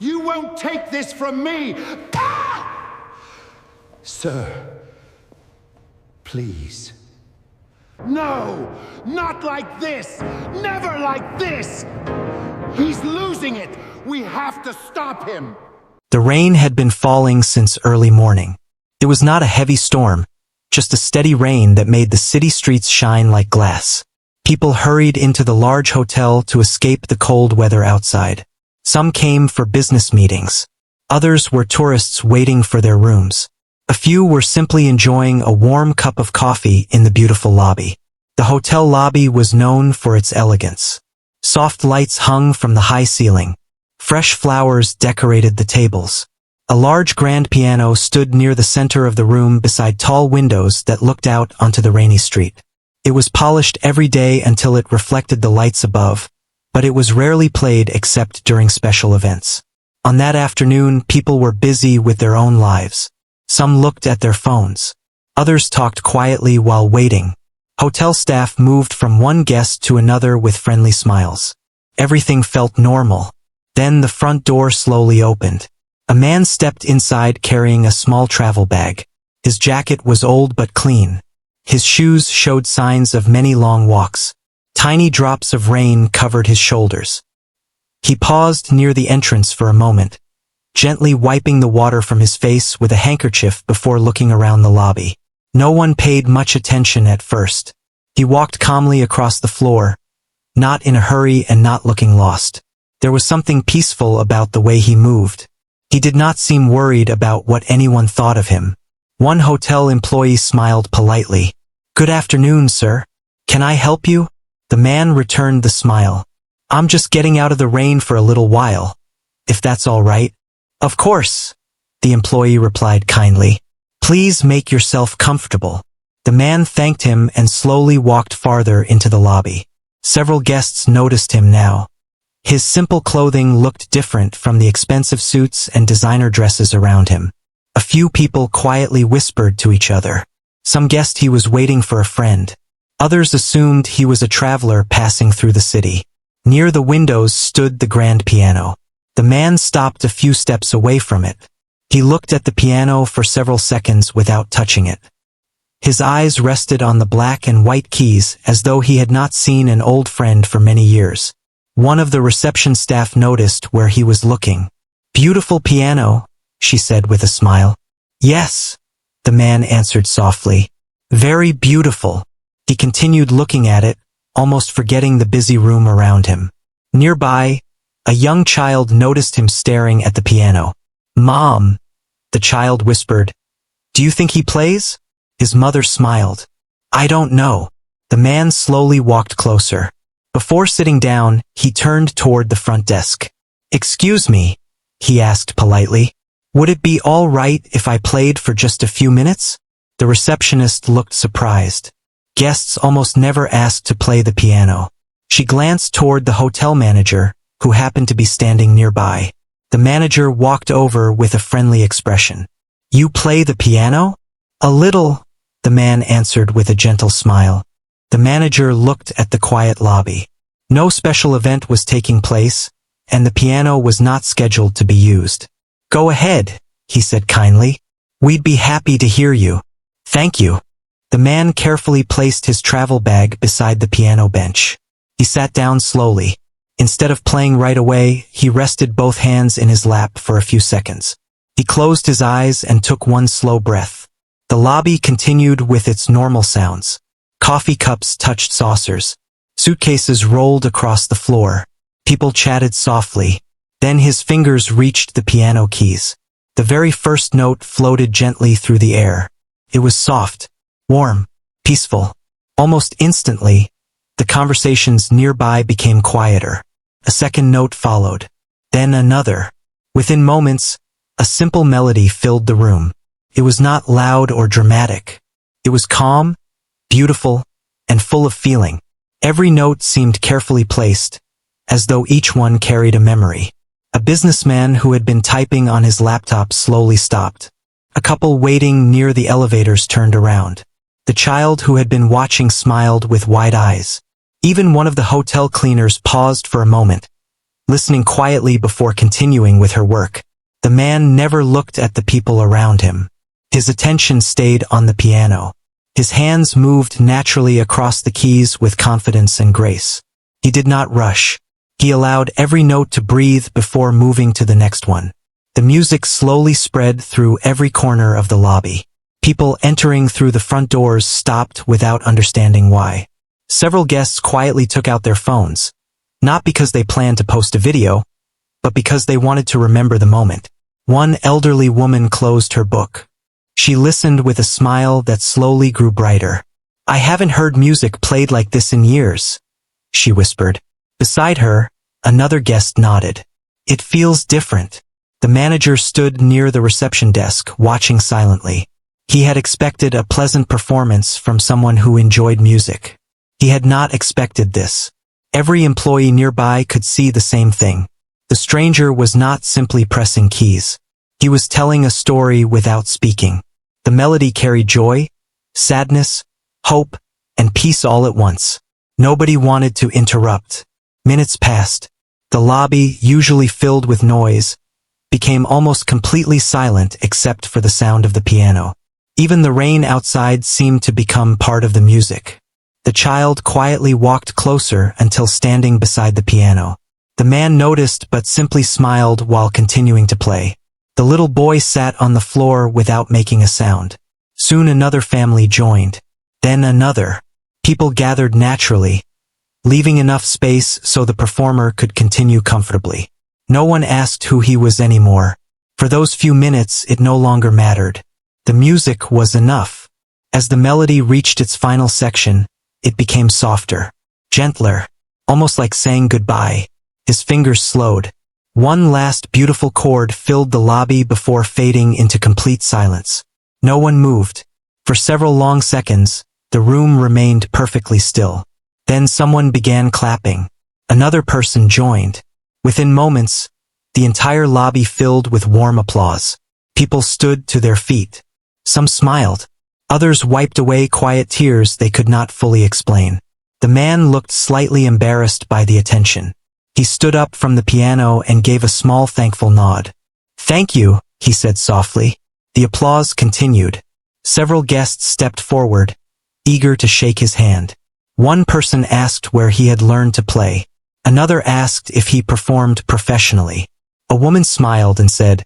You won't take this from me! Ah! Sir, please. No! Not like this! Never like this! He's losing it! We have to stop him! The rain had been falling since early morning. It was not a heavy storm, just a steady rain that made the city streets shine like glass. People hurried into the large hotel to escape the cold weather outside. Some came for business meetings. Others were tourists waiting for their rooms. A few were simply enjoying a warm cup of coffee in the beautiful lobby. The hotel lobby was known for its elegance. Soft lights hung from the high ceiling. Fresh flowers decorated the tables. A large grand piano stood near the center of the room beside tall windows that looked out onto the rainy street. It was polished every day until it reflected the lights above, but it was rarely played except during special events. On that afternoon, people were busy with their own lives. Some looked at their phones. Others talked quietly while waiting. Hotel staff moved from one guest to another with friendly smiles. Everything felt normal. Then the front door slowly opened. A man stepped inside carrying a small travel bag. His jacket was old but clean. His shoes showed signs of many long walks. Tiny drops of rain covered his shoulders. He paused near the entrance for a moment, gently wiping the water from his face with a handkerchief before looking around the lobby. No one paid much attention at first. He walked calmly across the floor, not in a hurry and not looking lost. There was something peaceful about the way he moved. He did not seem worried about what anyone thought of him. One hotel employee smiled politely. "Good afternoon, sir. Can I help you?" The man returned the smile. "I'm just getting out of the rain for a little while, if that's all right." "Of course," the employee replied kindly. "Please make yourself comfortable." The man thanked him and slowly walked farther into the lobby. Several guests noticed him now. His simple clothing looked different from the expensive suits and designer dresses around him. A few people quietly whispered to each other. Some guessed he was waiting for a friend. Others assumed he was a traveler passing through the city. Near the windows stood the grand piano. The man stopped a few steps away from it. He looked at the piano for several seconds without touching it. His eyes rested on the black and white keys as though he had not seen an old friend for many years. One of the reception staff noticed where he was looking. "Beautiful piano," she said with a smile. "Yes," the man answered softly. "Very beautiful." He continued looking at it, almost forgetting the busy room around him. Nearby, a young child noticed him staring at the piano. "Mom," the child whispered, "do you think he plays?" His mother smiled. "I don't know." The man slowly walked closer. Before sitting down, he turned toward the front desk. "Excuse me," he asked politely. "Would it be all right if I played for just a few minutes?" The receptionist looked surprised. Guests almost never asked to play the piano. She glanced toward the hotel manager, who happened to be standing nearby. The manager walked over with a friendly expression. "You play the piano?" "A little," the man answered with a gentle smile. The manager looked at the quiet lobby. No special event was taking place, and the piano was not scheduled to be used. "Go ahead," he said kindly. "We'd be happy to hear you." "Thank you." The man carefully placed his travel bag beside the piano bench. He sat down slowly. Instead of playing right away, he rested both hands in his lap for a few seconds. He closed his eyes and took one slow breath. The lobby continued with its normal sounds. Coffee cups touched saucers. Suitcases rolled across the floor. People chatted softly. Then his fingers reached the piano keys. The very first note floated gently through the air. It was soft, warm, peaceful. Almost instantly, the conversations nearby became quieter. A second note followed. Then another. Within moments, a simple melody filled the room. It was not loud or dramatic. It was calm, beautiful, and full of feeling. Every note seemed carefully placed, as though each one carried a memory. A businessman who had been typing on his laptop slowly stopped. A couple waiting near the elevators turned around. The child who had been watching smiled with wide eyes. Even one of the hotel cleaners paused for a moment, listening quietly before continuing with her work. The man never looked at the people around him. His attention stayed on the piano. His hands moved naturally across the keys with confidence and grace. He did not rush. He allowed every note to breathe before moving to the next one. The music slowly spread through every corner of the lobby. People entering through the front doors stopped without understanding why. Several guests quietly took out their phones, not because they planned to post a video, but because they wanted to remember the moment. One elderly woman closed her book. She listened with a smile that slowly grew brighter. "I haven't heard music played like this in years," she whispered. Beside her, another guest nodded. "It feels different." The manager stood near the reception desk, watching silently. He had expected a pleasant performance from someone who enjoyed music. He had not expected this. Every employee nearby could see the same thing. The stranger was not simply pressing keys. He was telling a story without speaking. The melody carried joy, sadness, hope, and peace all at once. Nobody wanted to interrupt. Minutes passed. The lobby, usually filled with noise, became almost completely silent except for the sound of the piano. Even the rain outside seemed to become part of the music. The child quietly walked closer until standing beside the piano. The man noticed but simply smiled while continuing to play. The little boy sat on the floor without making a sound. Soon another family joined. Then another. People gathered naturally, leaving enough space so the performer could continue comfortably. No one asked who he was anymore. For those few minutes, it no longer mattered. The music was enough. As the melody reached its final section, it became softer, gentler, almost like saying goodbye. His fingers slowed. One last beautiful chord filled the lobby before fading into complete silence. No one moved. For several long seconds, the room remained perfectly still. Then someone began clapping. Another person joined. Within moments, the entire lobby filled with warm applause. People stood to their feet. Some smiled. Others wiped away quiet tears they could not fully explain. The man looked slightly embarrassed by the attention. He stood up from the piano and gave a small thankful nod. "Thank you," he said softly. The applause continued. Several guests stepped forward, eager to shake his hand. One person asked where he had learned to play. Another asked if he performed professionally. A woman smiled and said,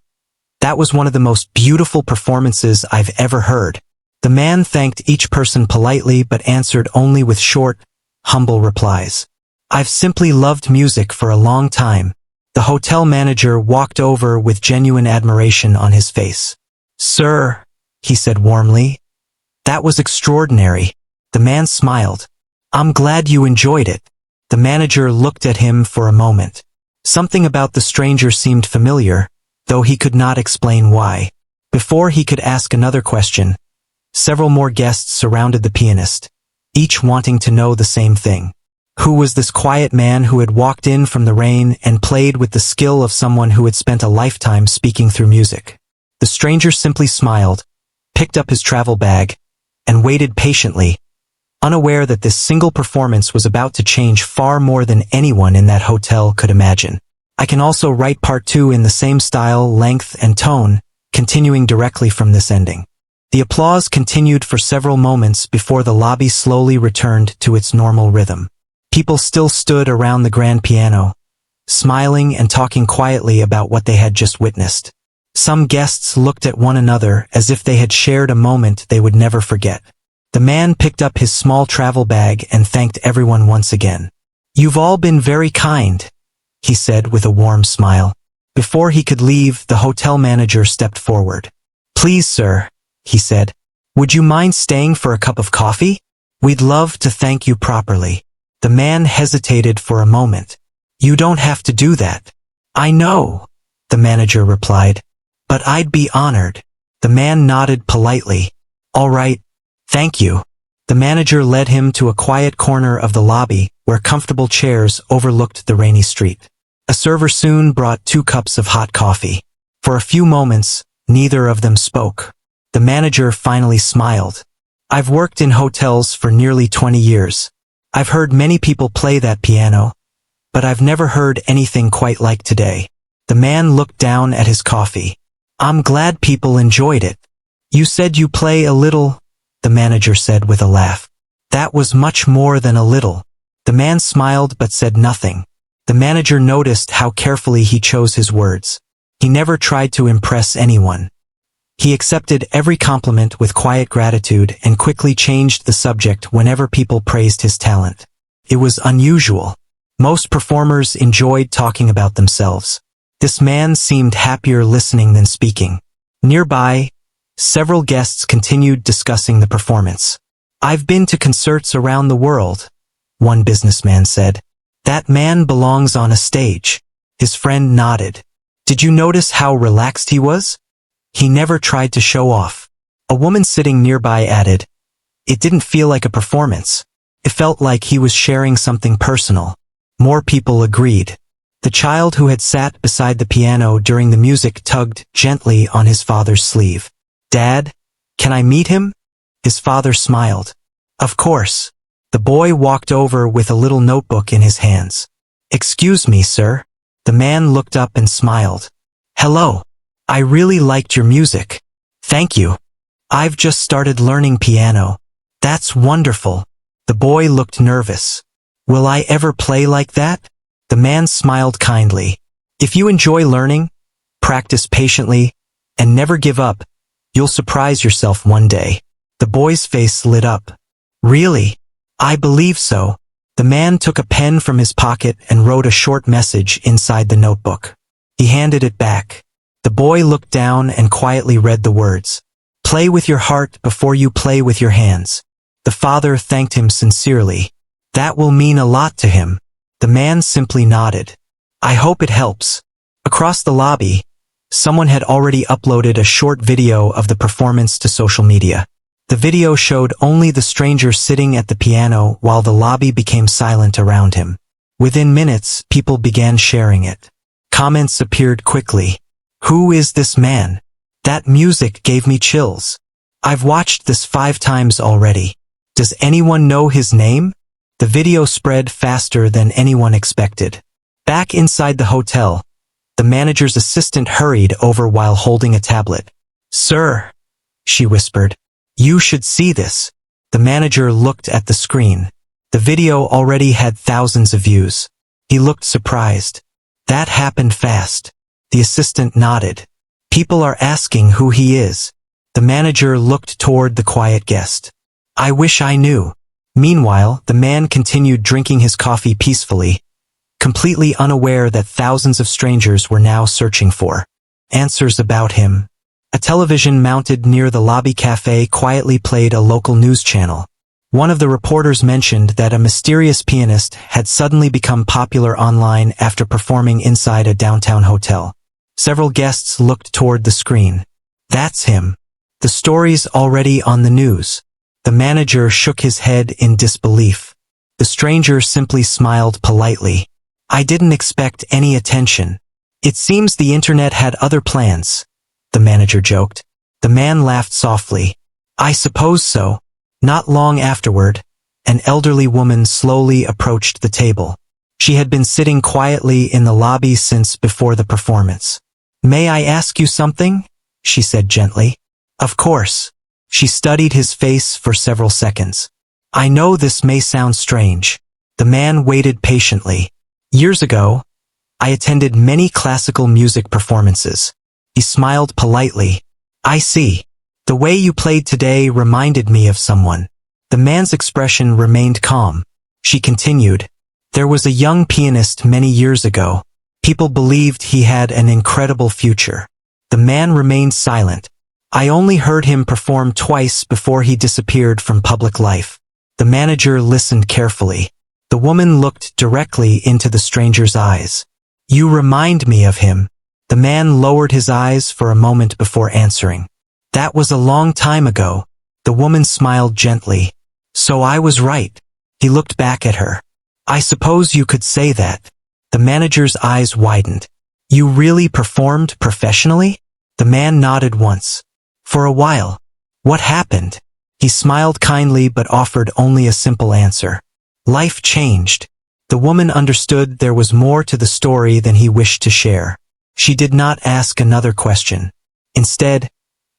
"That was one of the most beautiful performances I've ever heard." The man thanked each person politely but answered only with short, humble replies. "I've simply loved music for a long time." The hotel manager walked over with genuine admiration on his face. "Sir," he said warmly, "that was extraordinary." The man smiled. "I'm glad you enjoyed it." The manager looked at him for a moment. Something about the stranger seemed familiar, though he could not explain why. Before he could ask another question, several more guests surrounded the pianist, each wanting to know the same thing. Who was this quiet man who had walked in from the rain and played with the skill of someone who had spent a lifetime speaking through music? The stranger simply smiled, picked up his travel bag, and waited patiently, unaware that this single performance was about to change far more than anyone in that hotel could imagine. I can also write part 2 in the same style, length, and tone, continuing directly from this ending. The applause continued for several moments before the lobby slowly returned to its normal rhythm. People still stood around the grand piano, smiling and talking quietly about what they had just witnessed. Some guests looked at one another as if they had shared a moment they would never forget. The man picked up his small travel bag and thanked everyone once again. "You've all been very kind," he said with a warm smile. Before he could leave, the hotel manager stepped forward. "Please, sir," he said, "would you mind staying for a cup of coffee? We'd love to thank you properly." The man hesitated for a moment. "You don't have to do that." "I know," the manager replied, "but I'd be honored." The man nodded politely. "All right, thank you." The manager led him to a quiet corner of the lobby where comfortable chairs overlooked the rainy street. A server soon brought 2 cups of hot coffee. For a few moments, neither of them spoke. The manager finally smiled. "I've worked in hotels for nearly 20 years. I've heard many people play that piano, but I've never heard anything quite like today. The man looked down at his coffee. I'm glad people enjoyed it. You said you play a little, the manager said with a laugh. That was much more than a little. The man smiled but said nothing. The manager noticed how carefully he chose his words. He never tried to impress anyone. He accepted every compliment with quiet gratitude and quickly changed the subject whenever people praised his talent. It was unusual. Most performers enjoyed talking about themselves. This man seemed happier listening than speaking. Nearby, several guests continued discussing the performance. I've been to concerts around the world, one businessman said. That man belongs on a stage. His friend nodded. Did you notice how relaxed he was? He never tried to show off. A woman sitting nearby added, it didn't feel like a performance. It felt like he was sharing something personal. More people agreed. The child who had sat beside the piano during the music tugged gently on his father's sleeve. Dad, can I meet him? His father smiled. Of course. The boy walked over with a little notebook in his hands. Excuse me, sir. The man looked up and smiled. Hello. I really liked your music. Thank you. I've just started learning piano. That's wonderful. The boy looked nervous. Will I ever play like that? The man smiled kindly. If you enjoy learning, practice patiently, and never give up, you'll surprise yourself one day. The boy's face lit up. Really? I believe so. The man took a pen from his pocket and wrote a short message inside the notebook. He handed it back. The boy looked down and quietly read the words. Play with your heart before you play with your hands. The father thanked him sincerely. That will mean a lot to him. The man simply nodded. I hope it helps. Across the lobby, someone had already uploaded a short video of the performance to social media. The video showed only the stranger sitting at the piano while the lobby became silent around him. Within minutes, people began sharing it. Comments appeared quickly. Who is this man? That music gave me chills. I've watched this 5 times already. Does anyone know his name? The video spread faster than anyone expected. Back inside the hotel, the manager's assistant hurried over while holding a tablet. Sir, she whispered. You should see this. The manager looked at the screen. The video already had thousands of views. He looked surprised. That happened fast. The assistant nodded. People are asking who he is. The manager looked toward the quiet guest. I wish I knew. Meanwhile, the man continued drinking his coffee peacefully, completely unaware that thousands of strangers were now searching for answers about him. A television mounted near the lobby cafe quietly played a local news channel. One of the reporters mentioned that a mysterious pianist had suddenly become popular online after performing inside a downtown hotel. Several guests looked toward the screen. That's him. The story's already on the news. The manager shook his head in disbelief. The stranger simply smiled politely. I didn't expect any attention. It seems the internet had other plans, the manager joked. The man laughed softly. I suppose so. Not long afterward, an elderly woman slowly approached the table. She had been sitting quietly in the lobby since before the performance. May I ask you something? She said gently. Of course. She studied his face for several seconds. I know this may sound strange. The man waited patiently. Years ago, I attended many classical music performances. He smiled politely. I see. The way you played today reminded me of someone. The man's expression remained calm. She continued. There was a young pianist many years ago. People believed he had an incredible future. The man remained silent. I only heard him perform twice before he disappeared from public life. The manager listened carefully. The woman looked directly into the stranger's eyes. You remind me of him. The man lowered his eyes for a moment before answering. That was a long time ago. The woman smiled gently. So I was right. He looked back at her. I suppose you could say that. The manager's eyes widened. You really performed professionally? The man nodded once. For a while. What happened? He smiled kindly but offered only a simple answer. Life changed. The woman understood there was more to the story than he wished to share. She did not ask another question. Instead,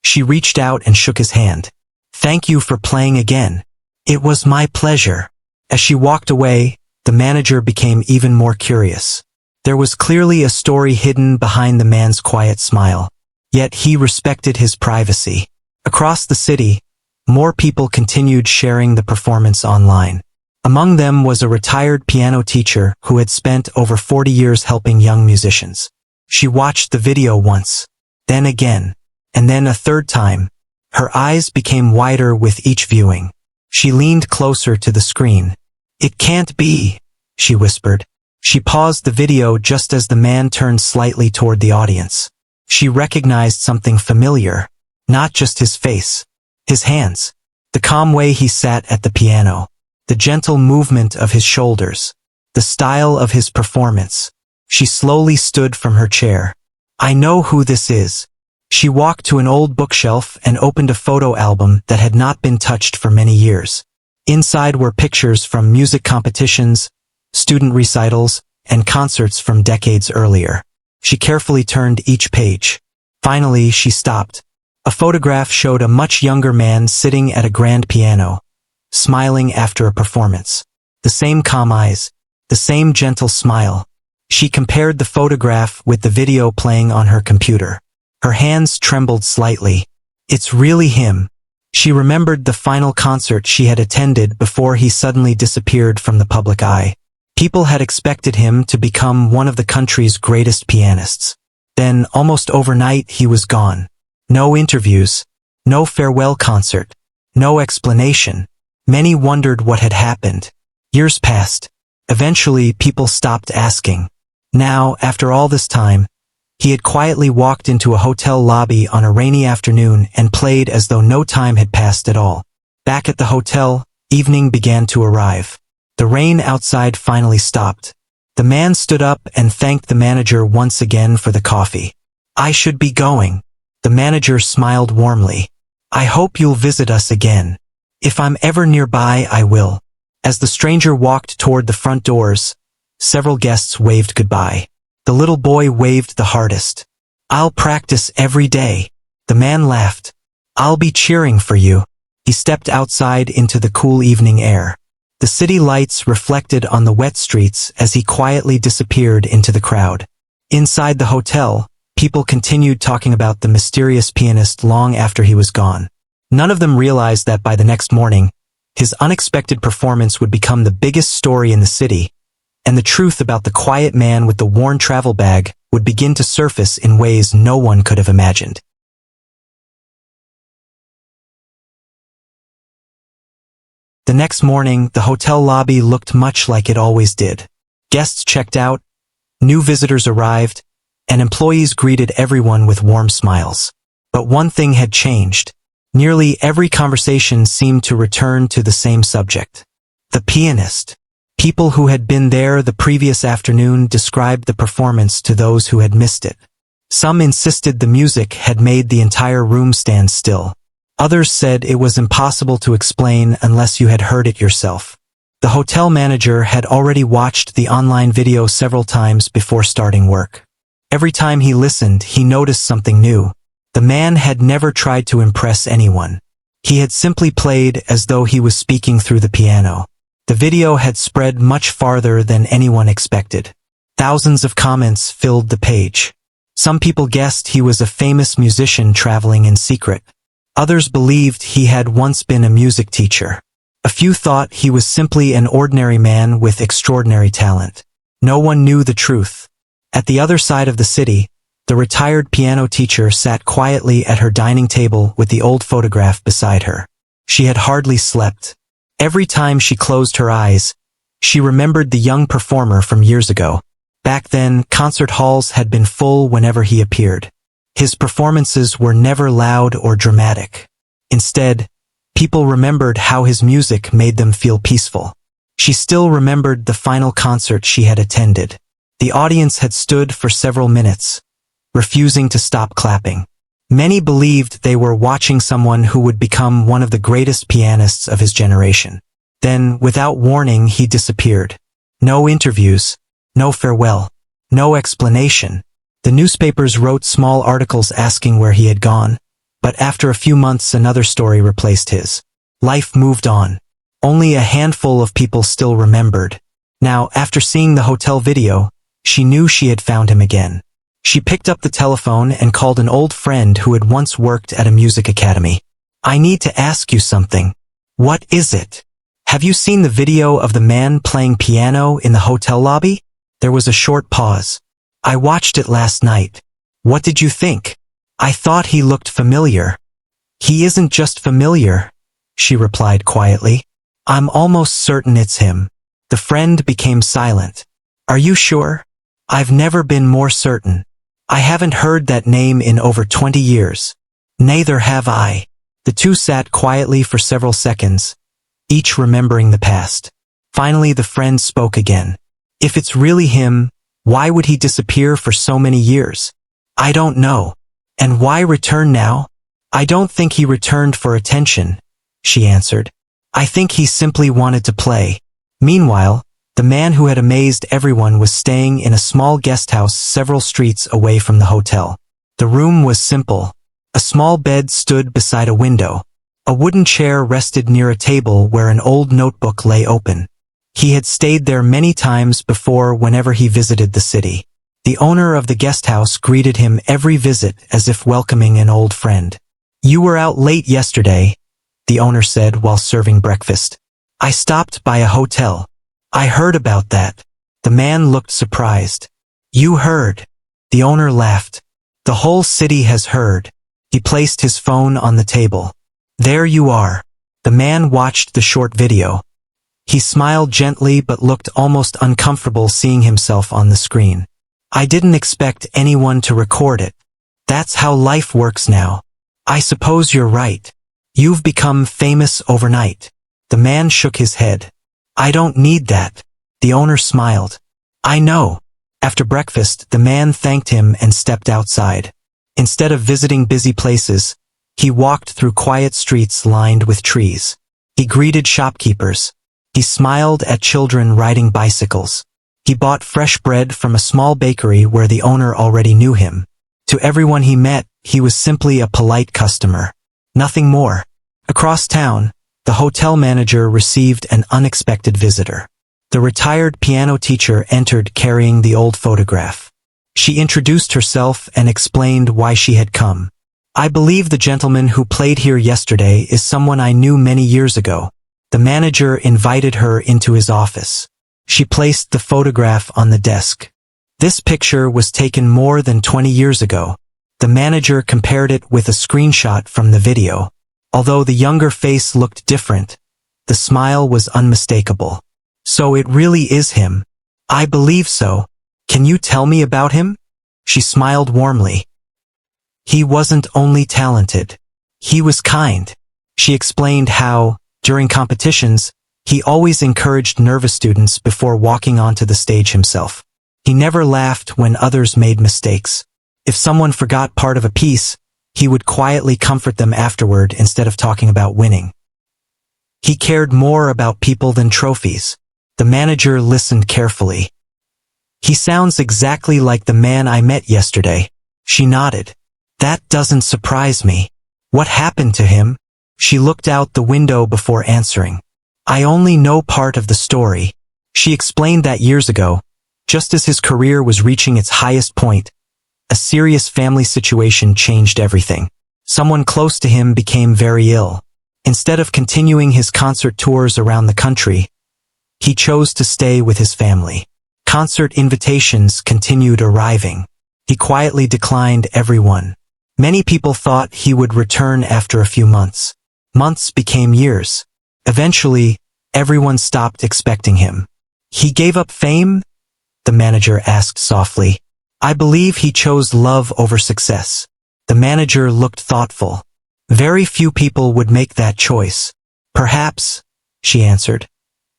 she reached out and shook his hand. "Thank you for playing again. It was my pleasure." As she walked away, the manager became even more curious. There was clearly a story hidden behind the man's quiet smile. Yet he respected his privacy. Across the city, more people continued sharing the performance online. Among them was a retired piano teacher who had spent over 40 years helping young musicians. She watched the video once, then again, and then a third time. Her eyes became wider with each viewing. She leaned closer to the screen. "It can't be," she whispered. She paused the video just as the man turned slightly toward the audience. She recognized something familiar, not just his face, his hands, the calm way he sat at the piano, the gentle movement of his shoulders, the style of his performance. She slowly stood from her chair. "I know who this is." She walked to an old bookshelf and opened a photo album that had not been touched for many years. Inside were pictures from music competitions, student recitals, and concerts from decades earlier. She carefully turned each page. Finally, she stopped. A photograph showed a much younger man sitting at a grand piano, smiling after a performance. The same calm eyes, the same gentle smile. She compared the photograph with the video playing on her computer. Her hands trembled slightly. "It's really him." She remembered the final concert she had attended before he suddenly disappeared from the public eye. People had expected him to become one of the country's greatest pianists. Then, almost overnight, he was gone. No interviews, no farewell concert, no explanation. Many wondered what had happened. Years passed. Eventually, people stopped asking. Now, after all this time, he had quietly walked into a hotel lobby on a rainy afternoon and played as though no time had passed at all. Back at the hotel, evening began to arrive. The rain outside finally stopped. The man stood up and thanked the manager once again for the coffee. "I should be going." The manager smiled warmly. "I hope you'll visit us again. If I'm ever nearby, I will." As the stranger walked toward the front doors, several guests waved goodbye. The little boy waved the hardest. "I'll practice every day." The man laughed. "I'll be cheering for you." He stepped outside into the cool evening air. The city lights reflected on the wet streets as he quietly disappeared into the crowd. Inside the hotel, people continued talking about the mysterious pianist long after he was gone. None of them realized that by the next morning, his unexpected performance would become the biggest story in the city, and the truth about the quiet man with the worn travel bag would begin to surface in ways no one could have imagined. The next morning, the hotel lobby looked much like it always did. Guests checked out, new visitors arrived, and employees greeted everyone with warm smiles. But one thing had changed. Nearly every conversation seemed to return to the same subject. The pianist. People who had been there the previous afternoon described the performance to those who had missed it. Some insisted the music had made the entire room stand still. Others said it was impossible to explain unless you had heard it yourself. The hotel manager had already watched the online video several times before starting work. Every time he listened, he noticed something new. The man had never tried to impress anyone. He had simply played as though he was speaking through the piano. The video had spread much farther than anyone expected. Thousands of comments filled the page. Some people guessed he was a famous musician traveling in secret. Others believed he had once been a music teacher. A few thought he was simply an ordinary man with extraordinary talent. No one knew the truth. At the other side of the city, the retired piano teacher sat quietly at her dining table with the old photograph beside her. She had hardly slept. Every time she closed her eyes, she remembered the young performer from years ago. Back then, concert halls had been full whenever he appeared. His performances were never loud or dramatic. Instead, people remembered how his music made them feel peaceful. She still remembered the final concert she had attended. The audience had stood for several minutes, refusing to stop clapping. Many believed they were watching someone who would become one of the greatest pianists of his generation. Then, without warning, he disappeared. No interviews, no farewell, no explanation. The newspapers wrote small articles asking where he had gone, but after a few months another story replaced his. Life moved on. Only a handful of people still remembered. Now, after seeing the hotel video, she knew she had found him again. She picked up the telephone and called an old friend who had once worked at a music academy. "I need to ask you something." "What is it?" "Have you seen the video of the man playing piano in the hotel lobby?" There was a short pause. "I watched it last night." "What did you think?" "I thought he looked familiar." "He isn't just familiar," she replied quietly. "I'm almost certain it's him." The friend became silent. "Are you sure?" "I've never been more certain. I haven't heard that name in over 20 years. "Neither have I." The two sat quietly for several seconds, each remembering the past. Finally, the friend spoke again. "If it's really him, why would he disappear for so many years?" "I don't know." "And why return now?" "I don't think he returned for attention," she answered. "I think he simply wanted to play." Meanwhile, the man who had amazed everyone was staying in a small guest house several streets away from the hotel. The room was simple. A small bed stood beside a window. A wooden chair rested near a table where an old notebook lay open. He had stayed there many times before whenever he visited the city. The owner of the guest house greeted him every visit as if welcoming an old friend. "You were out late yesterday," the owner said while serving breakfast. "I stopped by a hotel." "I heard about that." The man looked surprised. "You heard?" The owner laughed. "The whole city has heard." He placed his phone on the table. "There you are." The man watched the short video. He smiled gently but looked almost uncomfortable seeing himself on the screen. "I didn't expect anyone to record it. That's how life works now." "I suppose you're right. You've become famous overnight." The man shook his head. "I don't need that." The owner smiled. "I know." After breakfast, the man thanked him and stepped outside. Instead of visiting busy places, he walked through quiet streets lined with trees. He greeted shopkeepers. He smiled at children riding bicycles. He bought fresh bread from a small bakery where the owner already knew him. To everyone he met, he was simply a polite customer. Nothing more. Across town, the hotel manager received an unexpected visitor. The retired piano teacher entered carrying the old photograph. She introduced herself and explained why she had come. "I believe the gentleman who played here yesterday is someone I knew many years ago." The manager invited her into his office. She placed the photograph on the desk. This picture was taken more than 20 years ago. The manager compared it with a screenshot from the video. Although the younger face looked different, the smile was unmistakable. "So it really is him." "I believe so. Can you tell me about him?" She smiled warmly. "He wasn't only talented. He was kind." She explained how, during competitions, he always encouraged nervous students before walking onto the stage himself. He never laughed when others made mistakes. If someone forgot part of a piece, he would quietly comfort them afterward instead of talking about winning. He cared more about people than trophies. The manager listened carefully. "He sounds exactly like the man I met yesterday." She nodded. "That doesn't surprise me. What happened to him?" She looked out the window before answering. "I only know part of the story." She explained that years ago, just as his career was reaching its highest point, a serious family situation changed everything. Someone close to him became very ill. Instead of continuing his concert tours around the country, he chose to stay with his family. Concert invitations continued arriving. He quietly declined every one. Many people thought he would return after a few months. Months became years. Eventually, everyone stopped expecting him. "He gave up fame?" the manager asked softly. "I believe he chose love over success." The manager looked thoughtful. "Very few people would make that choice." "Perhaps," she answered.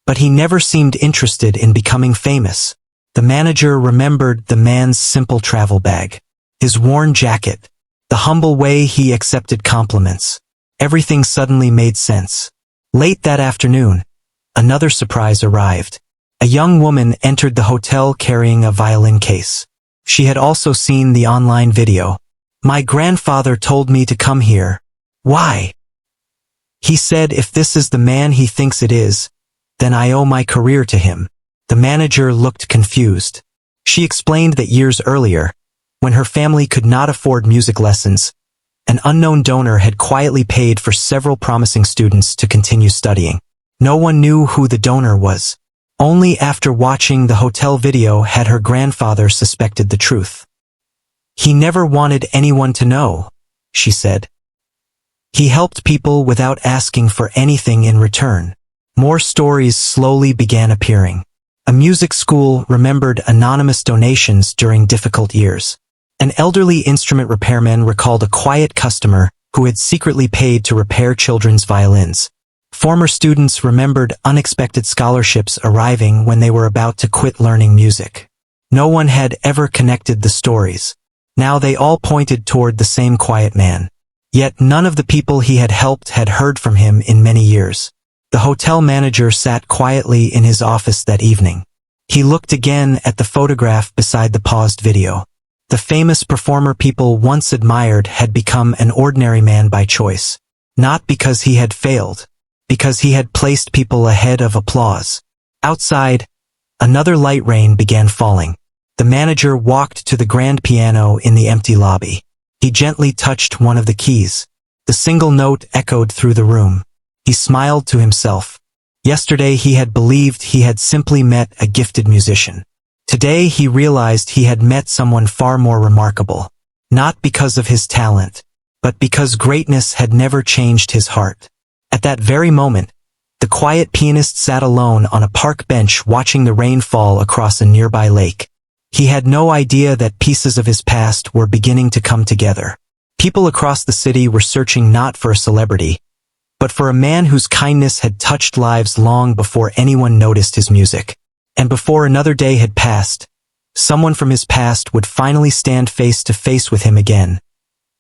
"But he never seemed interested in becoming famous." The manager remembered the man's simple travel bag, his worn jacket, the humble way he accepted compliments. Everything suddenly made sense. Late that afternoon, another surprise arrived. A young woman entered the hotel carrying a violin case. She had also seen the online video. "My grandfather told me to come here." "Why?" "He said if this is the man he thinks it is, then I owe my career to him." The manager looked confused. She explained that years earlier, when her family could not afford music lessons, an unknown donor had quietly paid for several promising students to continue studying. No one knew who the donor was. Only after watching the hotel video had her grandfather suspected the truth. "He never wanted anyone to know," she said. "He helped people without asking for anything in return." More stories slowly began appearing. A music school remembered anonymous donations during difficult years. An elderly instrument repairman recalled a quiet customer who had secretly paid to repair children's violins. Former students remembered unexpected scholarships arriving when they were about to quit learning music. No one had ever connected the stories. Now they all pointed toward the same quiet man. Yet none of the people he had helped had heard from him in many years. The hotel manager sat quietly in his office that evening. He looked again at the photograph beside the paused video. The famous performer people once admired had become an ordinary man by choice. Not because he had failed, because he had placed people ahead of applause. Outside, another light rain began falling. The manager walked to the grand piano in the empty lobby. He gently touched one of the keys. The single note echoed through the room. He smiled to himself. Yesterday he had believed he had simply met a gifted musician. Today he realized he had met someone far more remarkable. Not because of his talent, but because greatness had never changed his heart. At that very moment, the quiet pianist sat alone on a park bench watching the rain fall across a nearby lake. He had no idea that pieces of his past were beginning to come together. People across the city were searching not for a celebrity, but for a man whose kindness had touched lives long before anyone noticed his music. And before another day had passed, someone from his past would finally stand face to face with him again,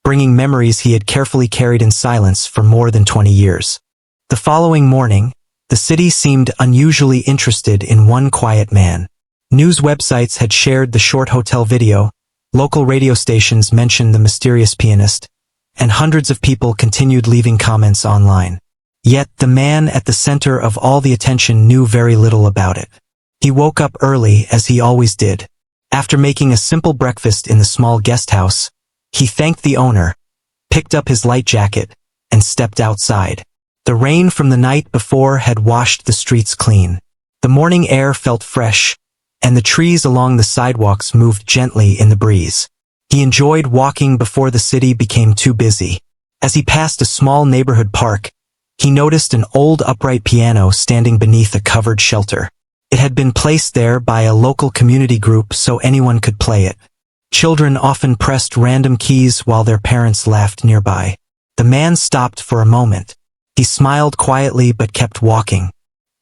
bringing memories he had carefully carried in silence for more than 20 years. The following morning, the city seemed unusually interested in one quiet man. News websites had shared the short hotel video, local radio stations mentioned the mysterious pianist, and hundreds of people continued leaving comments online. Yet the man at the center of all the attention knew very little about it. He woke up early as he always did. After making a simple breakfast in the small guest house, he thanked the owner, picked up his light jacket, and stepped outside. The rain from the night before had washed the streets clean. The morning air felt fresh, and the trees along the sidewalks moved gently in the breeze. He enjoyed walking before the city became too busy. As he passed a small neighborhood park, he noticed an old upright piano standing beneath a covered shelter. It had been placed there by a local community group so anyone could play it. Children often pressed random keys while their parents laughed nearby. The man stopped for a moment. He smiled quietly but kept walking.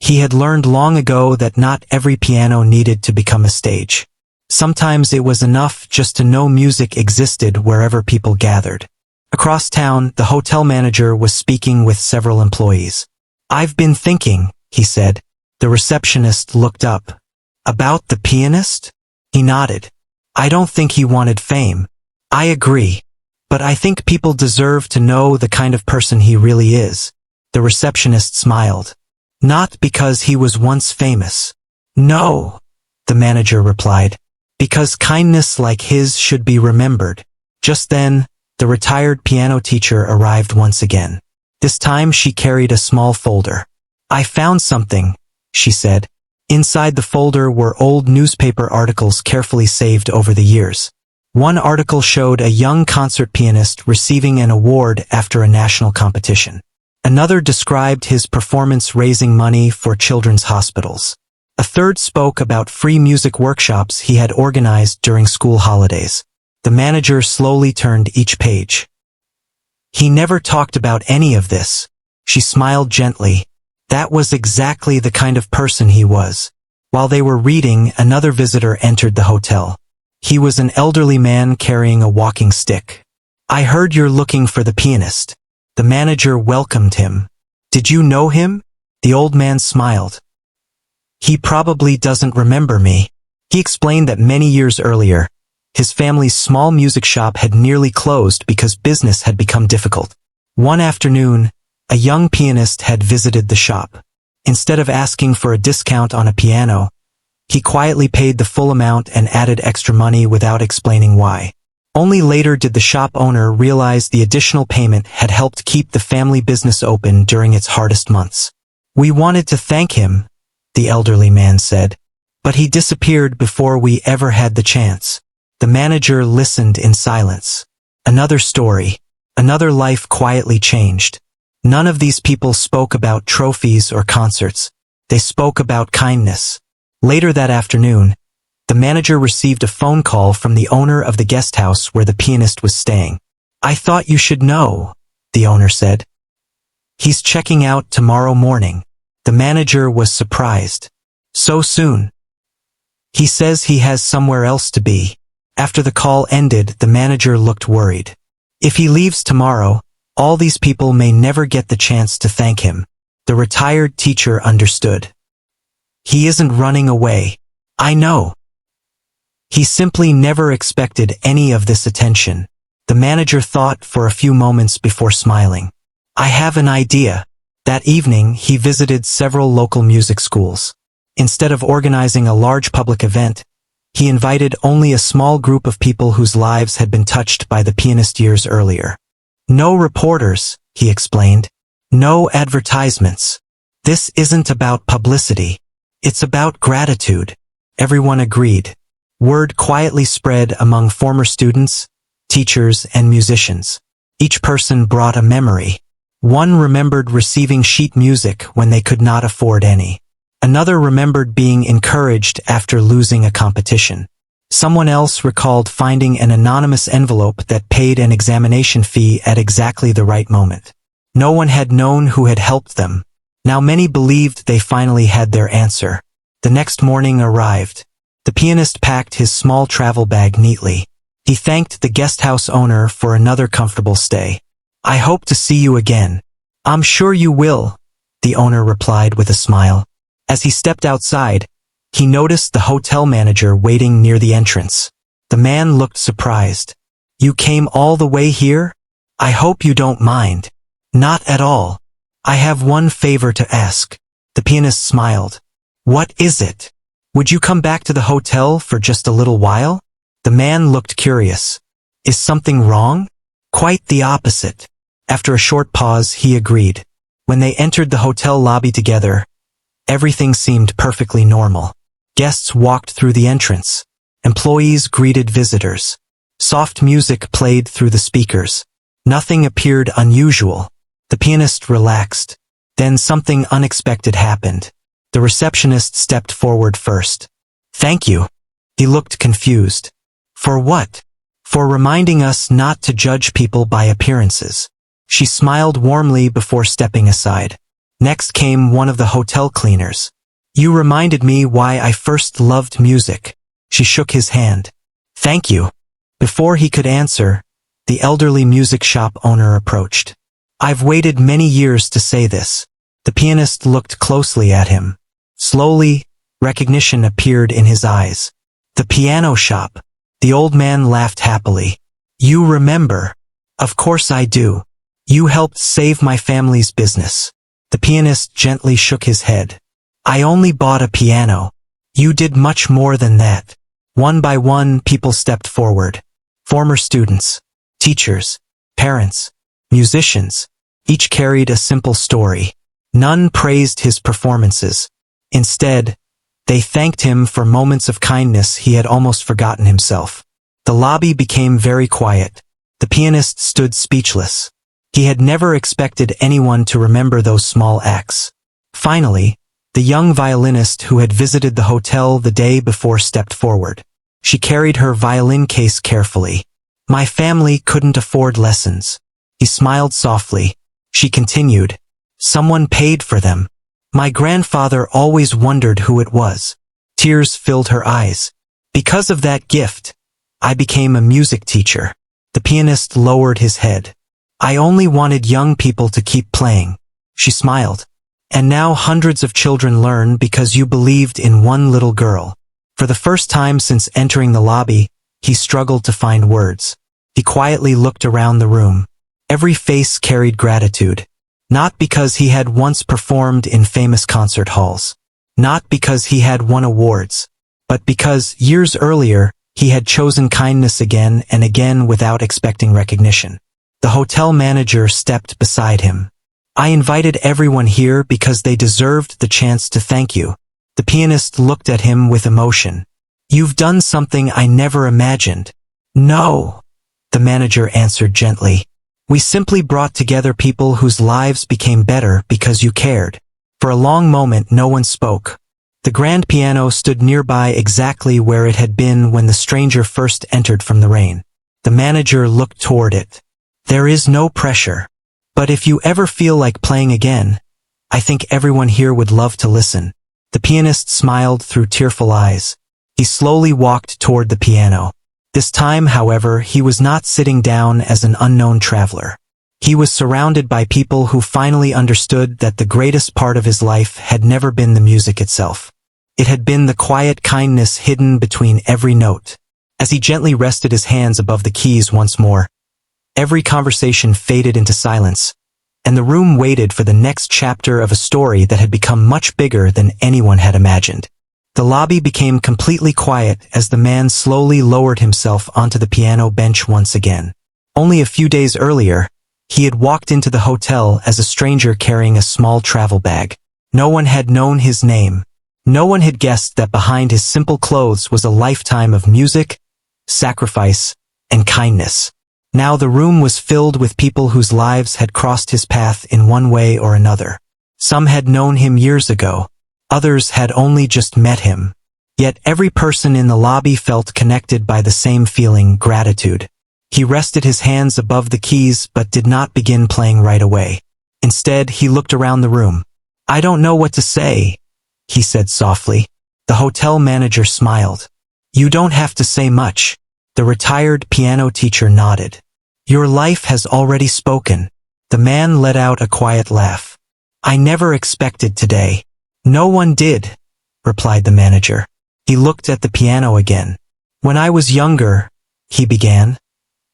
He had learned long ago that not every piano needed to become a stage. Sometimes it was enough just to know music existed wherever people gathered. Across town, the hotel manager was speaking with several employees. "I've been thinking," he said. The receptionist looked up. "About the pianist?" He nodded. "I don't think he wanted fame." "I agree. But I think people deserve to know the kind of person he really is." The receptionist smiled. "Not because he was once famous." "No," the manager replied. "Because kindness like his should be remembered." Just then, the retired piano teacher arrived once again. This time she carried a small folder. "I found something," she said. Inside the folder were old newspaper articles carefully saved over the years. One article showed a young concert pianist receiving an award after a national competition. Another described his performance raising money for children's hospitals. A third spoke about free music workshops he had organized during school holidays. The manager slowly turned each page. "He never talked about any of this." She smiled gently. That was exactly the kind of person he was. While they were reading, another visitor entered the hotel. He was an elderly man carrying a walking stick. "I heard you're looking for the pianist." The manager welcomed him. "Did you know him?" The old man smiled. He probably doesn't remember me. He explained that many years earlier, his family's small music shop had nearly closed because business had become difficult. One afternoon, a young pianist had visited the shop. Instead of asking for a discount on a piano, he quietly paid the full amount and added extra money without explaining why. Only later did the shop owner realize the additional payment had helped keep the family business open during its hardest months. "We wanted to thank him," the elderly man said, "but he disappeared before we ever had the chance." The manager listened in silence. Another story, another life quietly changed. None of these people spoke about trophies or concerts. They spoke about kindness. Later that afternoon, the manager received a phone call from the owner of the guest house where the pianist was staying. "I thought you should know," the owner said. "He's checking out tomorrow morning." The manager was surprised. "So soon?" "He says he has somewhere else to be." After the call ended, the manager looked worried. "If he leaves tomorrow, all these people may never get the chance to thank him." The retired teacher understood. "He isn't running away. I know. He simply never expected any of this attention." The manager thought for a few moments before smiling. "I have an idea." That evening, he visited several local music schools. Instead of organizing a large public event, he invited only a small group of people whose lives had been touched by the pianist years earlier. "No reporters," he explained. "No advertisements. This isn't about publicity. It's about gratitude." Everyone agreed. Word quietly spread among former students, teachers, and musicians. Each person brought a memory. One remembered receiving sheet music when they could not afford any. Another remembered being encouraged after losing a competition. Someone else recalled finding an anonymous envelope that paid an examination fee at exactly the right moment. No one had known who had helped them. Now many believed they finally had their answer. The next morning arrived. The pianist packed his small travel bag neatly. He thanked the guest house owner for another comfortable stay. "I hope to see you again." "I'm sure you will," the owner replied with a smile. As he stepped outside, he noticed the hotel manager waiting near the entrance. The man looked surprised. "You came all the way here? I hope you don't mind." "Not at all. I have one favor to ask." The pianist smiled. "What is it? Would you come back to the hotel for just a little while?" The man looked curious. "Is something wrong?" "Quite the opposite." After a short pause, he agreed. When they entered the hotel lobby together, everything seemed perfectly normal. Guests walked through the entrance. Employees greeted visitors. Soft music played through the speakers. Nothing appeared unusual. The pianist relaxed. Then something unexpected happened. The receptionist stepped forward first. "Thank you." He looked confused. "For what?" "For reminding us not to judge people by appearances." She smiled warmly before stepping aside. Next came one of the hotel cleaners. "You reminded me why I first loved music." She shook his hand. "Thank you." Before he could answer, the elderly music shop owner approached. "I've waited many years to say this." The pianist looked closely at him. Slowly, recognition appeared in his eyes. "The piano shop." The old man laughed happily. "You remember?" "Of course I do. You helped save my family's business." The pianist gently shook his head. "I only bought a piano. You did much more than that." One by one, people stepped forward. Former students, teachers, parents, musicians. Each carried a simple story. None praised his performances. Instead, they thanked him for moments of kindness he had almost forgotten himself. The lobby became very quiet. The pianist stood speechless. He had never expected anyone to remember those small acts. Finally, the young violinist who had visited the hotel the day before stepped forward. She carried her violin case carefully. "My family couldn't afford lessons." He smiled softly. She continued, "Someone paid for them. My grandfather always wondered who it was." Tears filled her eyes. "Because of that gift, I became a music teacher." The pianist lowered his head. "I only wanted young people to keep playing." She smiled. And now hundreds of children learn because you believed in one little girl. For the first time since entering the lobby, he struggled to find words. He quietly looked around the room. Every face carried gratitude. Not because he had once performed in famous concert halls. Not because he had won awards. But because, years earlier, he had chosen kindness again and again without expecting recognition. The hotel manager stepped beside him. I invited everyone here because they deserved the chance to thank you. The pianist looked at him with emotion. You've done something I never imagined. No, the manager answered gently. We simply brought together people whose lives became better because you cared. For a long moment no one spoke. The grand piano stood nearby exactly where it had been when the stranger first entered from the rain. The manager looked toward it. There is no pressure. But if you ever feel like playing again, I think everyone here would love to listen. The pianist smiled through tearful eyes. He slowly walked toward the piano. This time, however, he was not sitting down as an unknown traveler. He was surrounded by people who finally understood that the greatest part of his life had never been the music itself. It had been the quiet kindness hidden between every note. As he gently rested his hands above the keys once more, every conversation faded into silence, and the room waited for the next chapter of a story that had become much bigger than anyone had imagined. The lobby became completely quiet as the man slowly lowered himself onto the piano bench once again. Only a few days earlier, he had walked into the hotel as a stranger carrying a small travel bag. No one had known his name. No one had guessed that behind his simple clothes was a lifetime of music, sacrifice, and kindness. Now the room was filled with people whose lives had crossed his path in one way or another. Some had known him years ago. Others had only just met him. Yet every person in the lobby felt connected by the same feeling, gratitude. He rested his hands above the keys but did not begin playing right away. Instead, he looked around the room. I don't know what to say, he said softly. The hotel manager smiled. You don't have to say much. The retired piano teacher nodded. Your life has already spoken. The man let out a quiet laugh. I never expected today. No one did, replied the manager. He looked at the piano again. When I was younger, he began,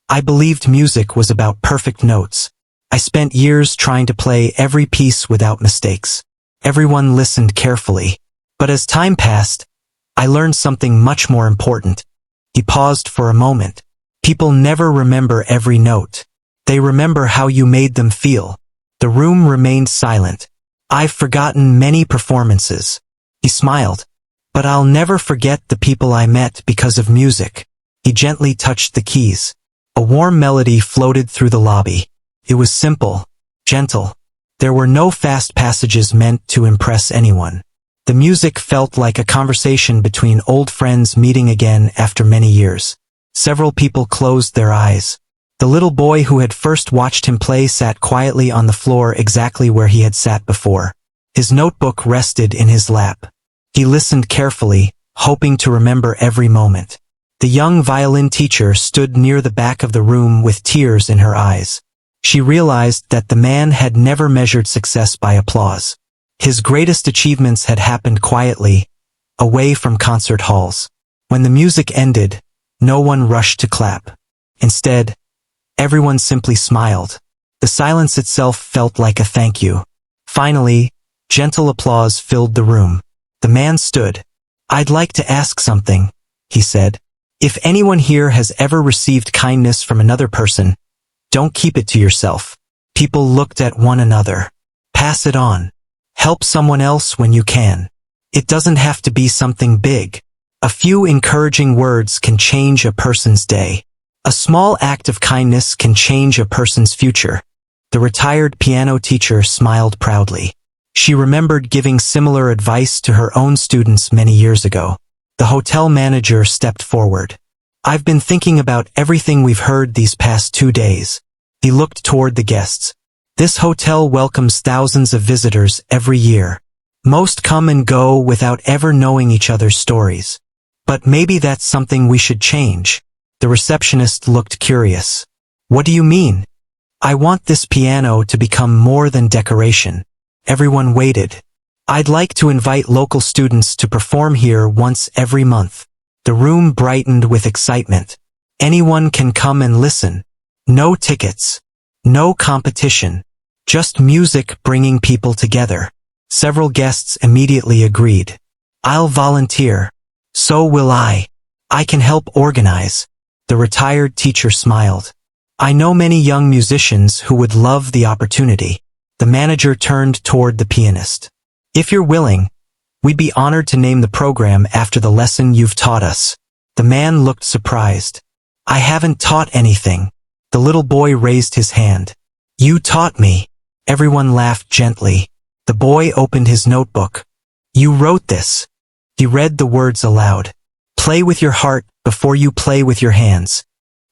I believed music was about perfect notes. I spent years trying to play every piece without mistakes. Everyone listened carefully. But as time passed, I learned something much more important. He paused for a moment. People never remember every note. They remember how you made them feel. The room remained silent. I've forgotten many performances. He smiled. But I'll never forget the people I met because of music. He gently touched the keys. A warm melody floated through the lobby. It was simple, gentle. There were no fast passages meant to impress anyone. The music felt like a conversation between old friends meeting again after many years. Several people closed their eyes. The little boy who had first watched him play sat quietly on the floor exactly where he had sat before. His notebook rested in his lap. He listened carefully, hoping to remember every moment. The young violin teacher stood near the back of the room with tears in her eyes. She realized that the man had never measured success by applause. His greatest achievements had happened quietly, away from concert halls. When the music ended, no one rushed to clap. Instead, everyone simply smiled. The silence itself felt like a thank you. Finally, gentle applause filled the room. The man stood. I'd like to ask something, he said. If anyone here has ever received kindness from another person, don't keep it to yourself. People looked at one another. Pass it on. Help someone else when you can. It doesn't have to be something big. A few encouraging words can change a person's day. A small act of kindness can change a person's future. The retired piano teacher smiled proudly. She remembered giving similar advice to her own students many years ago. The hotel manager stepped forward. I've been thinking about everything we've heard these past 2 days. He looked toward the guests. This hotel welcomes thousands of visitors every year. Most come and go without ever knowing each other's stories. But maybe that's something we should change. The receptionist looked curious. What do you mean? I want this piano to become more than decoration. Everyone waited. "I'd like to invite local students to perform here once every month." The room brightened with excitement. "Anyone can come and listen. No tickets. No competition. Just music bringing people together." Several guests immediately agreed. "I'll volunteer." "So will I. I can help organize." The retired teacher smiled. "I know many young musicians who would love the opportunity." The manager turned toward the pianist. "If you're willing, we'd be honored to name the program after the lesson you've taught us." The man looked surprised. "I haven't taught anything." The little boy raised his hand. "You taught me." Everyone laughed gently. The boy opened his notebook. "You wrote this." He read the words aloud. "Play with your heart before you play with your hands."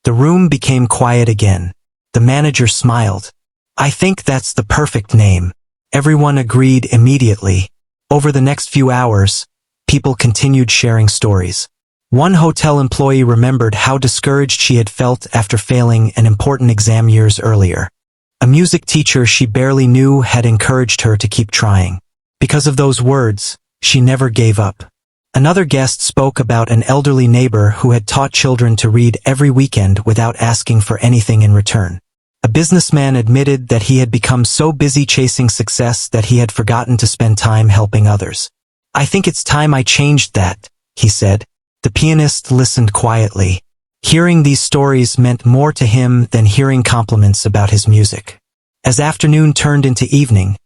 The room became quiet again. The manager smiled. "I think that's the perfect name." Everyone agreed immediately. Over the next few hours, people continued sharing stories. One hotel employee remembered how discouraged she had felt after failing an important exam years earlier. A music teacher she barely knew had encouraged her to keep trying. Because of those words, she never gave up. Another guest spoke about an elderly neighbor who had taught children to read every weekend without asking for anything in return. A businessman admitted that he had become so busy chasing success that he had forgotten to spend time helping others. "I think it's time I changed that," he said. The pianist listened quietly. Hearing these stories meant more to him than hearing compliments about his music. As afternoon turned into evening,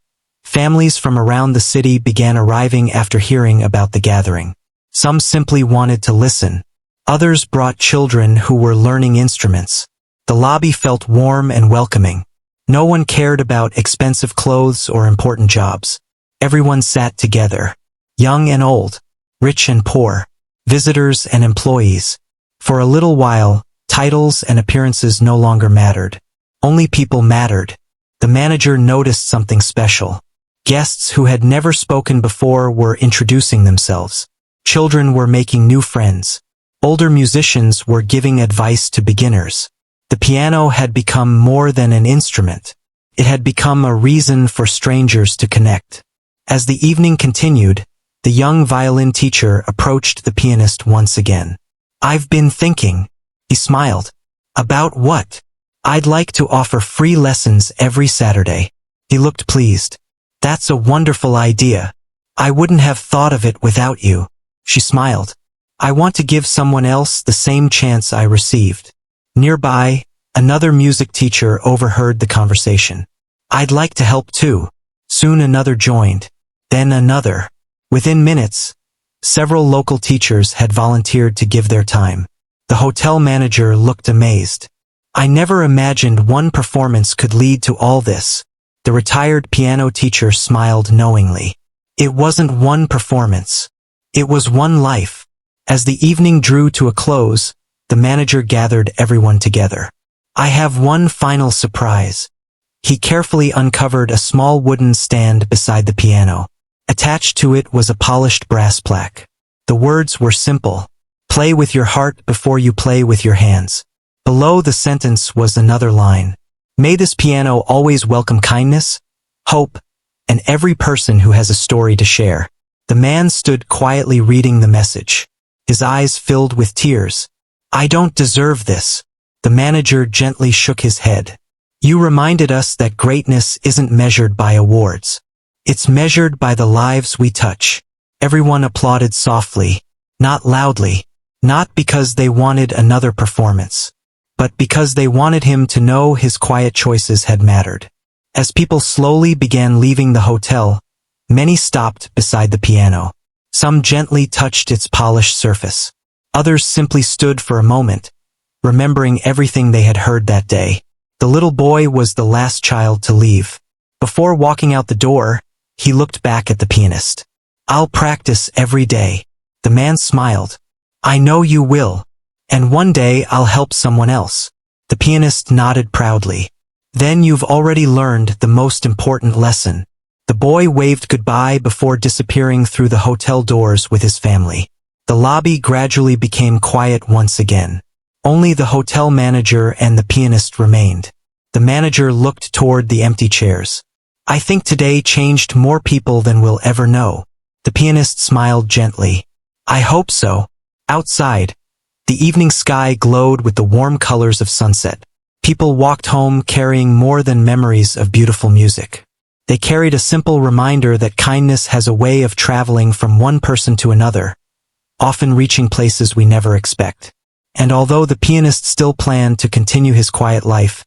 families from around the city began arriving after hearing about the gathering. Some simply wanted to listen. Others brought children who were learning instruments. The lobby felt warm and welcoming. No one cared about expensive clothes or important jobs. Everyone sat together, young and old, rich and poor, visitors and employees. For a little while, titles and appearances no longer mattered. Only people mattered. The manager noticed something special. Guests who had never spoken before were introducing themselves. Children were making new friends. Older musicians were giving advice to beginners. The piano had become more than an instrument. It had become a reason for strangers to connect. As the evening continued, the young violin teacher approached the pianist once again. "I've been thinking," he smiled. "About what?" "I'd like to offer free lessons every Saturday." He looked pleased. "That's a wonderful idea. I wouldn't have thought of it without you." She smiled. "I want to give someone else the same chance I received." Nearby, another music teacher overheard the conversation. "I'd like to help too." Soon another joined. Then another. Within minutes, several local teachers had volunteered to give their time. The hotel manager looked amazed. "I never imagined one performance could lead to all this." The retired piano teacher smiled knowingly. It wasn't one performance. It was one life. As the evening drew to a close, the manager gathered everyone together. "I have one final surprise." He carefully uncovered a small wooden stand beside the piano. Attached to it was a polished brass plaque. The words were simple. "Play with your heart before you play with your hands." Below the sentence was another line. "May this piano always welcome kindness, hope, and every person who has a story to share." The man stood quietly reading the message. His eyes filled with tears. "I don't deserve this." The manager gently shook his head. "You reminded us that greatness isn't measured by awards. It's measured by the lives we touch." Everyone applauded softly, not loudly, not because they wanted another performance, but because they wanted him to know his quiet choices had mattered. As people slowly began leaving the hotel, many stopped beside the piano. Some gently touched its polished surface. Others simply stood for a moment, remembering everything they had heard that day. The little boy was the last child to leave. Before walking out the door, he looked back at the pianist. "I'll practice every day." The man smiled. "I know you will. And one day I'll help someone else." The pianist nodded proudly. "Then you've already learned the most important lesson." The boy waved goodbye before disappearing through the hotel doors with his family. The lobby gradually became quiet once again. Only the hotel manager and the pianist remained. The manager looked toward the empty chairs. I think today changed more people than we'll ever know. The pianist smiled gently. I hope so. Outside, the evening sky glowed with the warm colors of sunset. People walked home carrying more than memories of beautiful music. They carried a simple reminder that kindness has a way of traveling from one person to another, often reaching places we never expect. And although the pianist still planned to continue his quiet life,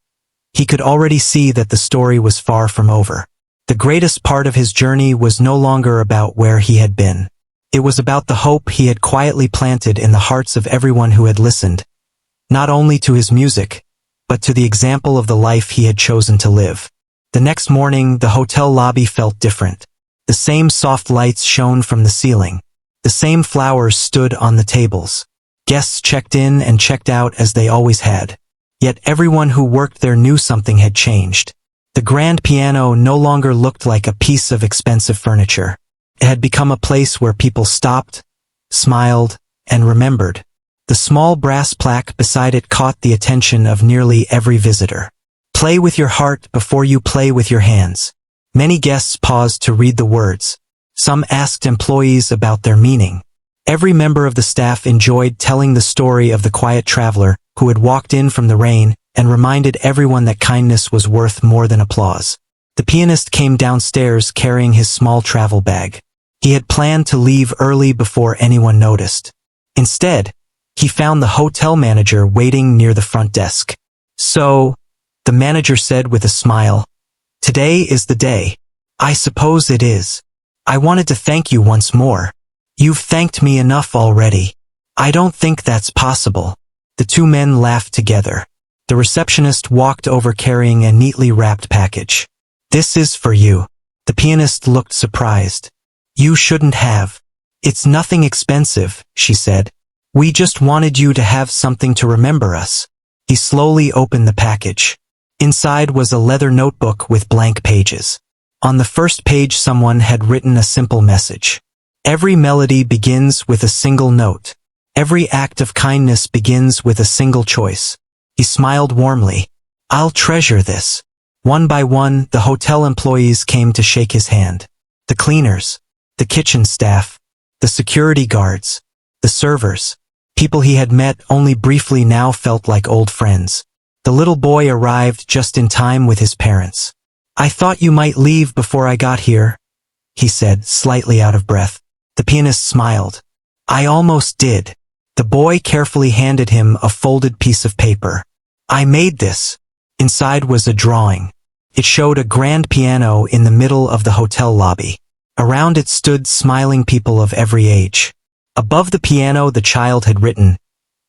he could already see that the story was far from over. The greatest part of his journey was no longer about where he had been. It was about the hope he had quietly planted in the hearts of everyone who had listened, not only to his music, but to the example of the life he had chosen to live. The next morning, the hotel lobby felt different. The same soft lights shone from the ceiling. The same flowers stood on the tables. Guests checked in and checked out as they always had. Yet everyone who worked there knew something had changed. The grand piano no longer looked like a piece of expensive furniture. It had become a place where people stopped, smiled, and remembered. The small brass plaque beside it caught the attention of nearly every visitor. Play with your heart before you play with your hands. Many guests paused to read the words. Some asked employees about their meaning. Every member of the staff enjoyed telling the story of the quiet traveler who had walked in from the rain and reminded everyone that kindness was worth more than applause. The pianist came downstairs carrying his small travel bag. He had planned to leave early before anyone noticed. Instead, he found the hotel manager waiting near the front desk. So, the manager said with a smile, "Today is the day." "I suppose it is. I wanted to thank you once more." "You've thanked me enough already." "I don't think that's possible." The two men laughed together. The receptionist walked over carrying a neatly wrapped package. "This is for you." The pianist looked surprised. "You shouldn't have. It's nothing expensive," she said. "We just wanted you to have something to remember us." He slowly opened the package. Inside was a leather notebook with blank pages. On the first page someone had written a simple message. Every melody begins with a single note. Every act of kindness begins with a single choice. He smiled warmly. "I'll treasure this." One by one, the hotel employees came to shake his hand. The cleaners, the kitchen staff, the security guards, the servers. People he had met only briefly now felt like old friends. The little boy arrived just in time with his parents. "I thought you might leave before I got here," he said, slightly out of breath. The pianist smiled. "I almost did." The boy carefully handed him a folded piece of paper. "I made this." Inside was a drawing. It showed a grand piano in the middle of the hotel lobby. Around it stood smiling people of every age. Above the piano the child had written,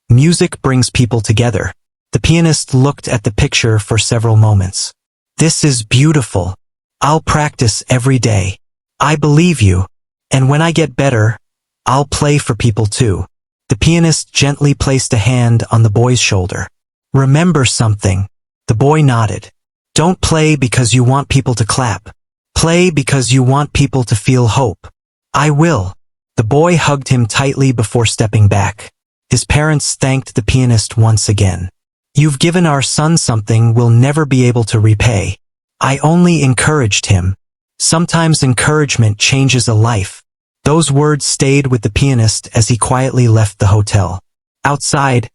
"Music brings people together." The pianist looked at the picture for several moments. "This is beautiful. I'll practice every day. I believe you. And when I get better, I'll play for people too." The pianist gently placed a hand on the boy's shoulder. "Remember something." The boy nodded. "Don't play because you want people to clap. Play because you want people to feel hope." "I will." The boy hugged him tightly before stepping back. His parents thanked the pianist once again. "You've given our son something we'll never be able to repay." "I only encouraged him." Sometimes encouragement changes a life. Those words stayed with the pianist as he quietly left the hotel. Outside,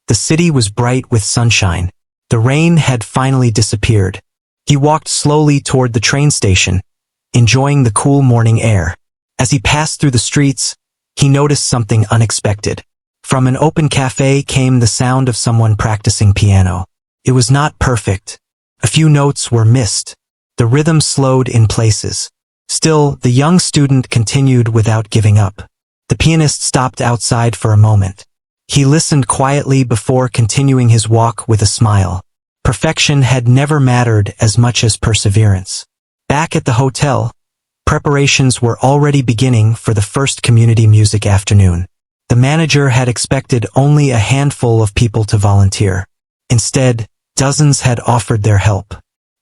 the city was bright with sunshine. The rain had finally disappeared. He walked slowly toward the train station, enjoying the cool morning air. As he passed through the streets, he noticed something unexpected. From an open cafe came the sound of someone practicing piano. It was not perfect. A few notes were missed. The rhythm slowed in places. Still, the young student continued without giving up. The pianist stopped outside for a moment. He listened quietly before continuing his walk with a smile. Perfection had never mattered as much as perseverance. Back at the hotel, preparations were already beginning for the first community music afternoon. The manager had expected only a handful of people to volunteer. Instead, dozens had offered their help.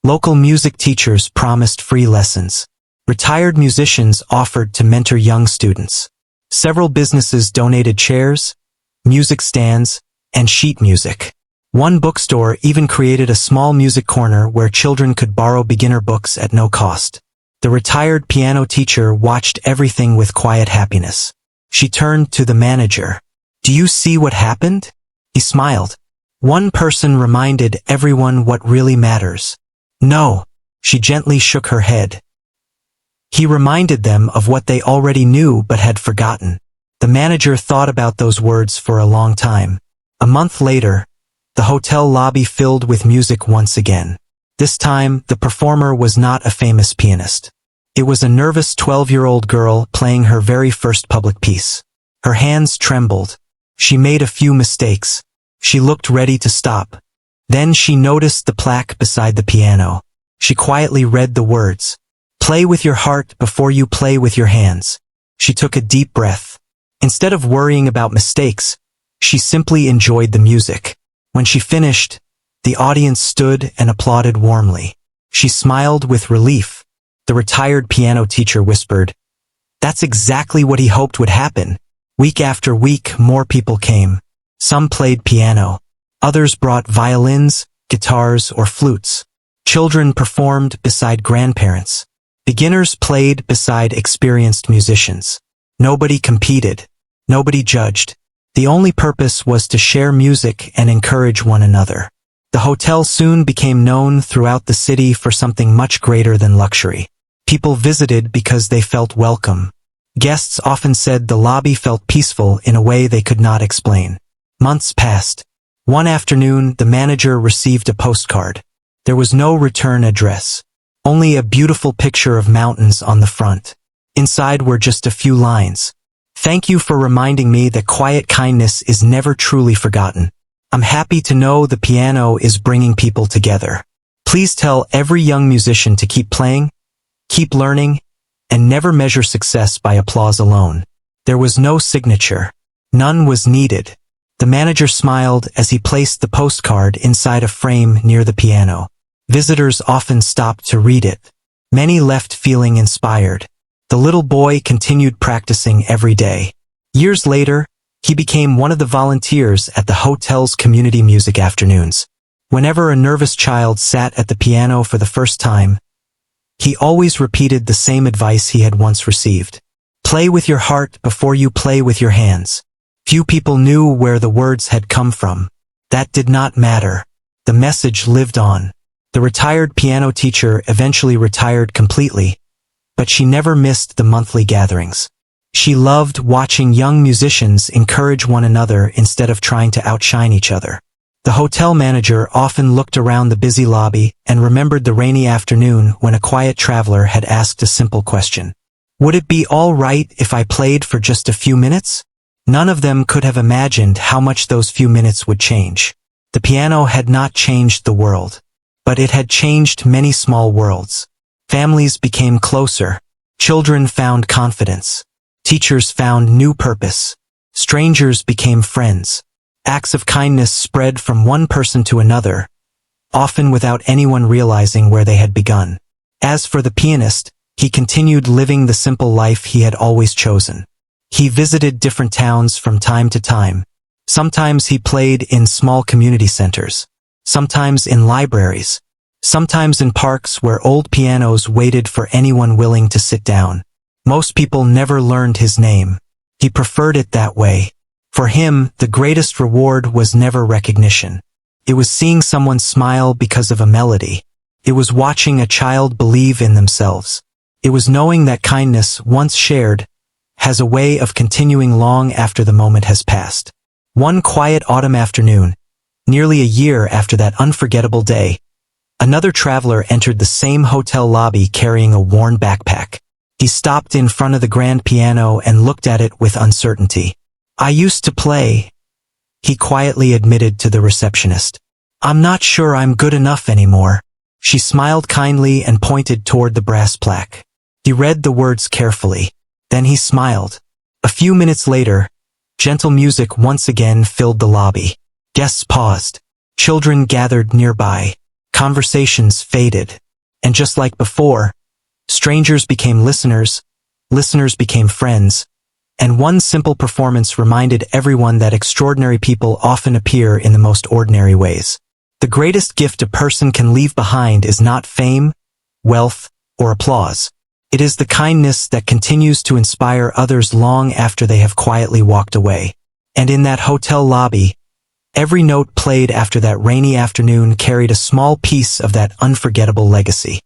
Local music teachers promised free lessons. Retired musicians offered to mentor young students. Several businesses donated chairs, music stands, and sheet music. One bookstore even created a small music corner where children could borrow beginner books at no cost. The retired piano teacher watched everything with quiet happiness. She turned to the manager. "Do you see what happened?" He smiled. "One person reminded everyone what really matters." "No." She gently shook her head. "He reminded them of what they already knew but had forgotten." The manager thought about those words for a long time. A month later, the hotel lobby filled with music once again. This time, the performer was not a famous pianist. It was a nervous 12-year-old girl playing her very first public piece. Her hands trembled. She made a few mistakes. She looked ready to stop. Then she noticed the plaque beside the piano. She quietly read the words, "Play with your heart before you play with your hands." She took a deep breath. Instead of worrying about mistakes, she simply enjoyed the music. When she finished, the audience stood and applauded warmly. She smiled with relief. The retired piano teacher whispered, "That's exactly what he hoped would happen." Week after week, more people came. Some played piano. Others brought violins, guitars, or flutes. Children performed beside grandparents. Beginners played beside experienced musicians. Nobody competed. Nobody judged. The only purpose was to share music and encourage one another. The hotel soon became known throughout the city for something much greater than luxury. People visited because they felt welcome. Guests often said the lobby felt peaceful in a way they could not explain. Months passed. One afternoon, the manager received a postcard. There was no return address. Only a beautiful picture of mountains on the front. Inside were just a few lines. "Thank you for reminding me that quiet kindness is never truly forgotten. I'm happy to know the piano is bringing people together. Please tell every young musician to keep playing, keep learning, and never measure success by applause alone." There was no signature. None was needed. The manager smiled as he placed the postcard inside a frame near the piano. Visitors often stopped to read it. Many left feeling inspired. The little boy continued practicing every day. Years later, he became one of the volunteers at the hotel's community music afternoons. Whenever a nervous child sat at the piano for the first time, he always repeated the same advice he had once received. "Play with your heart before you play with your hands." Few people knew where the words had come from. That did not matter. The message lived on. The retired piano teacher eventually retired completely, but she never missed the monthly gatherings. She loved watching young musicians encourage one another instead of trying to outshine each other. The hotel manager often looked around the busy lobby and remembered the rainy afternoon when a quiet traveler had asked a simple question. "Would it be all right if I played for just a few minutes?" None of them could have imagined how much those few minutes would change. The piano had not changed the world, but it had changed many small worlds. Families became closer. Children found confidence. Teachers found new purpose. Strangers became friends. Acts of kindness spread from one person to another, often without anyone realizing where they had begun. As for the pianist, he continued living the simple life he had always chosen. He visited different towns from time to time. Sometimes he played in small community centers. Sometimes in libraries. Sometimes in parks where old pianos waited for anyone willing to sit down. Most people never learned his name. He preferred it that way. For him, the greatest reward was never recognition. It was seeing someone smile because of a melody. It was watching a child believe in themselves. It was knowing that kindness, once shared, has a way of continuing long after the moment has passed. One quiet autumn afternoon, nearly a year after that unforgettable day, another traveler entered the same hotel lobby carrying a worn backpack. He stopped in front of the grand piano and looked at it with uncertainty. "I used to play," he quietly admitted to the receptionist. "I'm not sure I'm good enough anymore." She smiled kindly and pointed toward the brass plaque. He read the words carefully. Then he smiled. A few minutes later, gentle music once again filled the lobby. Guests paused. Children gathered nearby. Conversations faded. And just like before, strangers became listeners, listeners became friends, And one simple performance reminded everyone that extraordinary people often appear in the most ordinary ways. The greatest gift a person can leave behind is not fame, wealth, or applause. It is the kindness that continues to inspire others long after they have quietly walked away. And in that hotel lobby, every note played after that rainy afternoon carried a small piece of that unforgettable legacy.